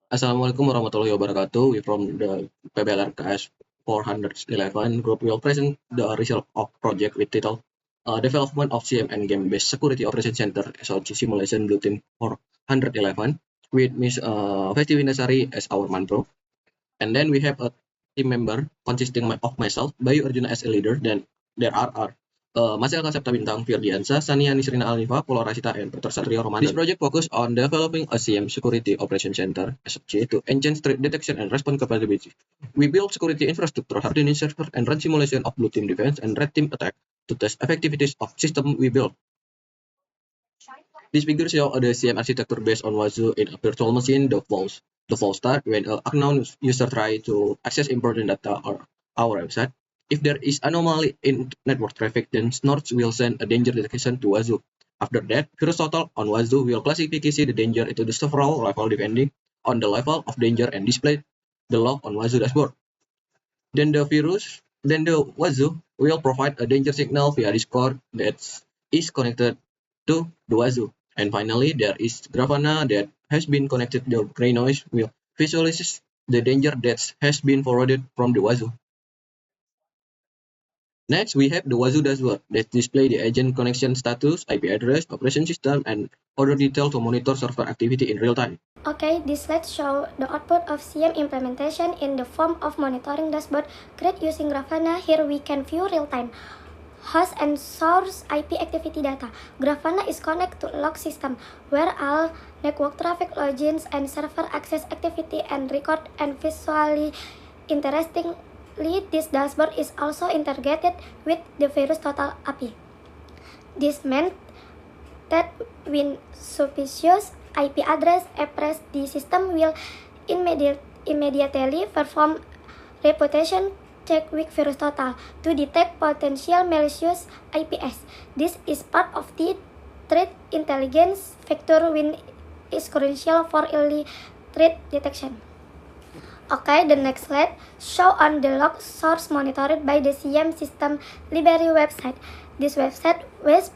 Assalamualaikum warahmatullahi wabarakatuh. We from the PBLRKS 411 group will present the result of project with title Development of CM and Game-Based Security Operation Center SOC Simulation Blue Team 411 with Ms. Festi Windasari as our manpro. And then we have a team member consisting of myself, Bayu Arjuna as a leader, then there are Masel Kasepta Bintang, Firdiansa, Sania Nisrina Alifa, Pulau Rasita, and Dr. Satrio Romanda. This project focus on developing a CM Security Operation Center (SOC) to enhance threat detection and response capability. We build security infrastructure, hardening server, and run simulation of blue team defense and red team attack to test effectivities of system we build. This figure shows the CM architecture based on Wazoo in a virtual machine. The false start when an unknown user try to access important data or our website. If there is anomaly in network traffic, then Snorch will send a danger detection to Wazoo. After that, virus total on Wazoo will classify the danger into the several level depending on the level of danger and display the log on Wazoo dashboard. Then the Wazoo will provide a danger signal via Discord that is connected to the Wazoo. And finally, there is Grafana that has been connected to the gray noise will visualize the danger that has been forwarded from the Wazoo. Next, we have the Wazoo dashboard that display the agent connection status, IP address, operation system, and other details to monitor server activity in real time. Okay, this slide shows the output of CM implementation in the form of monitoring dashboard created using Grafana. Here we can view real-time host and source IP activity data. Grafana is connected to log system where all network traffic logins and server access activity and record and visually. Interestingly, this dashboard is also integrated with the Virus Total API. This meant that when suspicious IP address appears, the system will immediately perform reputation check with Virus Total to detect potential malicious IPs. This is part of the threat intelligence factor when is crucial for early threat detection. Okay, the next slide show on the log source monitored by the CM system library website. This website was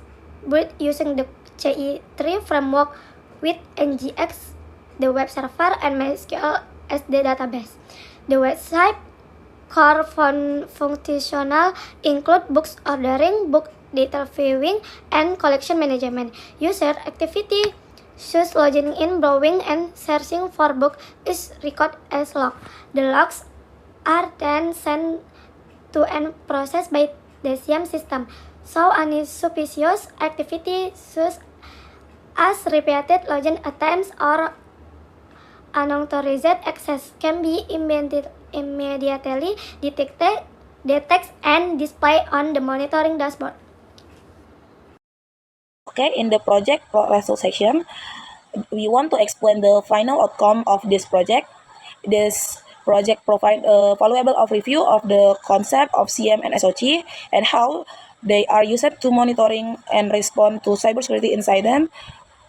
built using the CI3 framework with NGX, the web server, and MySQL as the database. The website core functional include books ordering, book detail viewing, and collection management. User activity such logging in, browsing, and searching for book is recorded as log. The logs are then sent to and processed by the CM system. So any suspicious activity such as repeated login attempts or unauthorized access can be immediately detected and displayed on the monitoring dashboard. Okay, in the project result section, we want to explain the final outcome of this project. This project provides a valuable overview of the concept of CM and SOC and how they are used to monitoring and respond to cybersecurity incidents.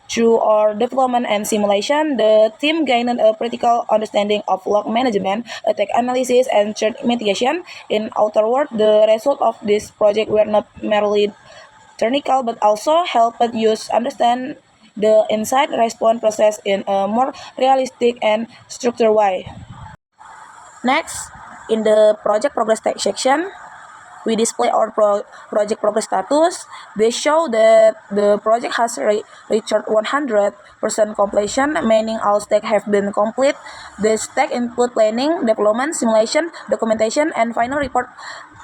Through our development and simulation, the team gained a practical understanding of log management, attack analysis, and threat mitigation. In other words, the result of this project were not merely technical but also helped users understand the incident response process in a more realistic and structured way. Next, in the project progress section, we display our project progress status. They show that the project has reached 100% completion, meaning all steps have been complete. The steps include planning, development, simulation, documentation, and final report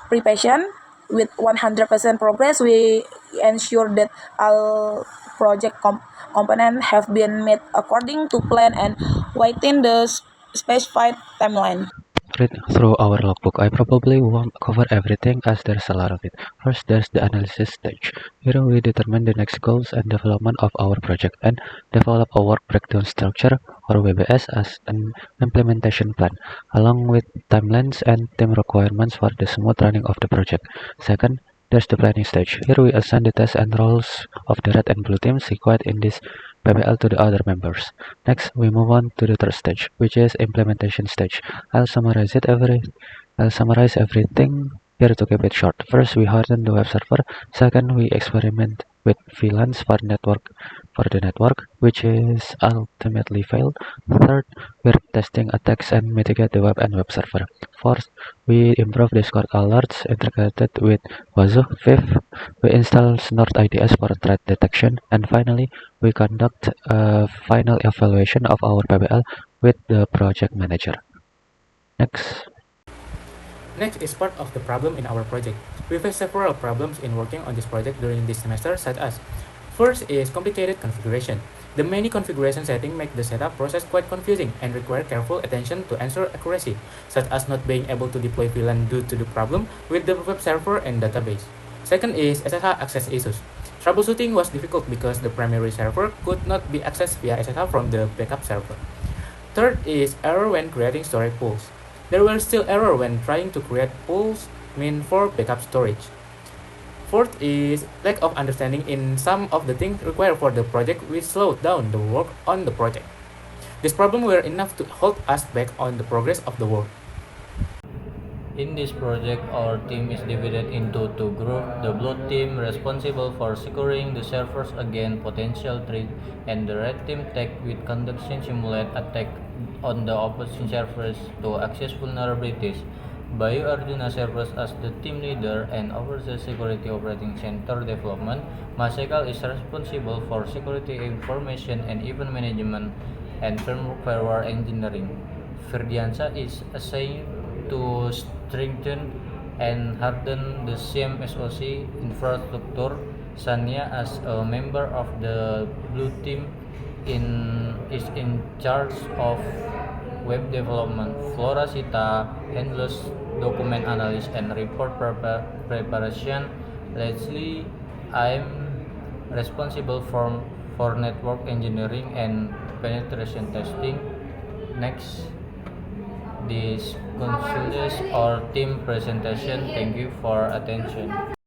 preparation. With 100% progress, we ensure that all project components have been met according to plan and within the specified timeline. Read through our logbook. I probably won't cover everything as there's a lot of it. First, there's the analysis stage. Here we determine the next goals and development of our project and develop a work breakdown structure or WBS as an implementation plan, along with timelines and team requirements for the smooth running of the project. Second, there's the planning stage. Here we assign the tasks and roles of the red and blue teams required in this PBL to the other members. Next, we move on to the third stage, which is implementation stage. I'll summarize everything here to keep it short. First, we harden the web server. Second, we experiment with VLANs for the network, which is ultimately failed. Third, we're testing attacks and mitigate the web and web server. Fourth, we improve Discord alerts integrated with Wazoo. Fifth, we install Snort IDS for threat detection. And finally, we conduct a final evaluation of our PBL with the project manager. Next. Next is part of the problem in our project. We face several problems in working on this project during this semester, such as first is complicated configuration. The many configuration settings make the setup process quite confusing and require careful attention to ensure accuracy, such as not being able to deploy VLAN due to the problem with the web server and database. Second is SSH access issues. Troubleshooting was difficult because the primary server could not be accessed via SSH from the backup server. Third is error when creating storage pools. There were still errors when trying to create pools meant for backup storage. Fourth is lack of understanding in some of the things required for the project, which slowed down the work on the project. These problems were enough to hold us back on the progress of the work. In this project, our team is divided into two groups: the blue team responsible for securing the servers against potential threats, and the red team tasked with conducting simulate attack on the opposing servers to access vulnerabilities. Bayu Arjuna serves as the team leader and oversees security operating center development. Masekal is responsible for security information and event management and firmware engineering. Firdiansa is assigned to strengthen and harden the CM SoC infrastructure. Sanya, as a member of the blue team, is in charge of web development. Flora Sita handles document analysis and report preparation. Leslie, I'm responsible for network engineering and penetration testing. Next, this concludes our team presentation. Thank you for attention.